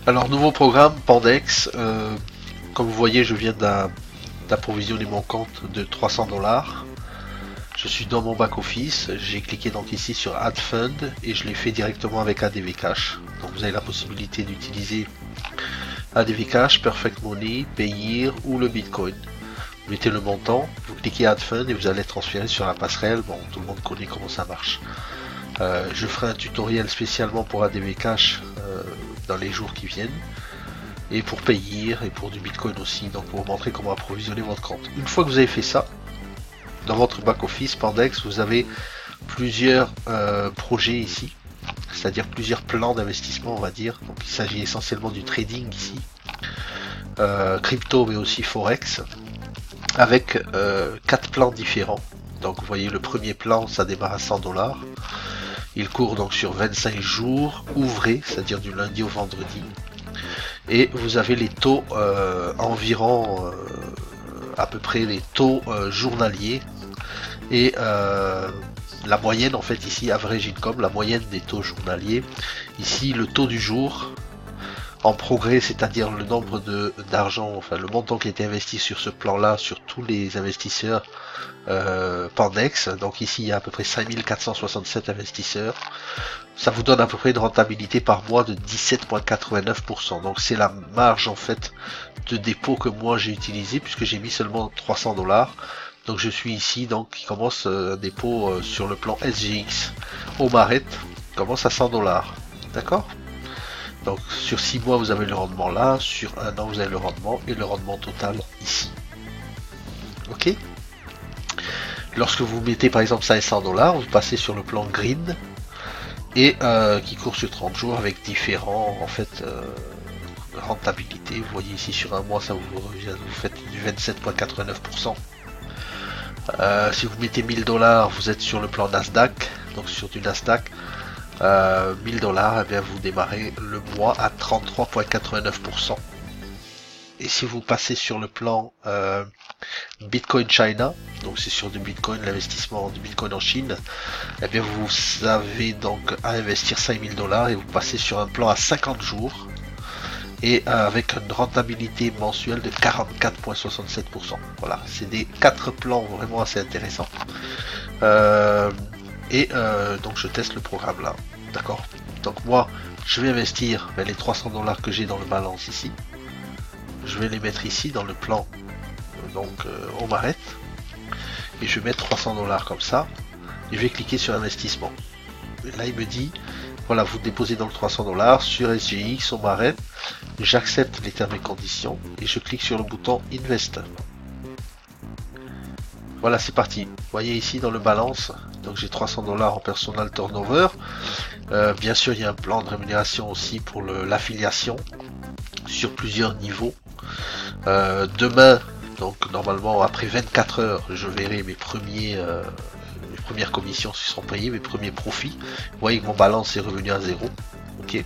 Alors, nouveau programme, Pandex. Comme vous voyez, je viens d'approvisionner mon compte de 300 $. Je suis dans mon back-office. J'ai cliqué donc ici sur Add Fund et je l'ai fait directement avec ADV Cash. Donc, vous avez la possibilité d'utiliser ADV Cash, Perfect Money, Payeer ou le Bitcoin. Vous mettez le montant, vous cliquez Add Fund et vous allez transférer sur la passerelle. Bon, tout le monde connaît comment ça marche. Je ferai un tutoriel spécialement pour ADV Cash dans les jours qui viennent. Et pour Payeer et pour du Bitcoin aussi. Donc pour vous montrer comment approvisionner votre compte. Une fois que vous avez fait ça, dans votre back-office Pandex, vous avez plusieurs projets ici. C'est-à-dire plusieurs plans d'investissement, on va dire. Donc il s'agit essentiellement du trading ici. Crypto mais aussi Forex. Avec 4 plans différents. Donc vous voyez le premier plan, ça démarre à 100 $. Il court donc sur 25 jours ouvrés, c'est-à-dire du lundi au vendredi. Et vous avez les taux environ à peu près les taux journaliers. Et la moyenne en fait ici, average income, la moyenne des taux journaliers. Ici le taux du jour en progrès, c'est-à-dire le nombre d'argent, enfin le montant qui a été investi sur ce plan-là, sur tous les investisseurs Pandex. Donc ici il y a à peu près 5467 investisseurs. Ça vous donne à peu près une rentabilité par mois de 17,89%. Donc c'est la marge en fait de dépôt que moi j'ai utilisé puisque j'ai mis seulement 300 $. Donc je suis ici, donc qui commence un dépôt sur le plan SGX au Maret, commence à 100 $. D'accord? Donc sur 6 mois vous avez le rendement là, sur 1 an vous avez le rendement et le rendement total ici. Ok. Lorsque vous mettez par exemple 500 $, vous passez sur le plan green et qui court sur 30 jours avec différents en fait rentabilités. Vous voyez ici sur un mois ça vous faites du 27,89%. Si vous mettez 1000 $, vous êtes sur le plan Nasdaq, donc sur du Nasdaq. 1000 $, et bien vous démarrez le mois à 33,89%. Et si vous passez sur le plan Bitcoin China, donc c'est sur du Bitcoin, l'investissement du Bitcoin en Chine, et bien vous avez donc à investir 5000 $ et vous passez sur un plan à 50 jours et avec une rentabilité mensuelle de 44,67%. Voilà, c'est des 4 plans vraiment assez intéressants. Donc je teste le programme là, d'accord. Donc moi je vais investir les 300 $ que j'ai dans le balance ici. Je vais les mettre ici dans le plan au Maret et je vais mettre 300 $ comme ça et je vais cliquer sur investissement. Et là il me dit voilà, vous déposez donc 300 $ sur SGX au Maret. J'accepte les termes et conditions et je clique sur le bouton Invest. Voilà, c'est parti. Vous voyez ici dans le balance, donc j'ai 300 $ en personal turnover. Bien sûr, il y a un plan de rémunération aussi pour l'affiliation sur plusieurs niveaux. Demain, donc normalement après 24 heures, je verrai mes premières commissions qui seront payées, mes premiers profits. Vous voyez que mon balance est revenu à 0. Ok.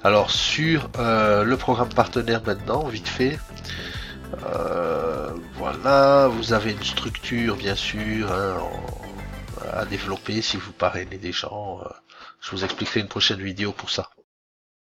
Alors sur le programme partenaire maintenant, vite fait. Voilà, vous avez une structure bien sûr à développer si vous parrainez des gens. Je vous expliquerai une prochaine vidéo pour ça.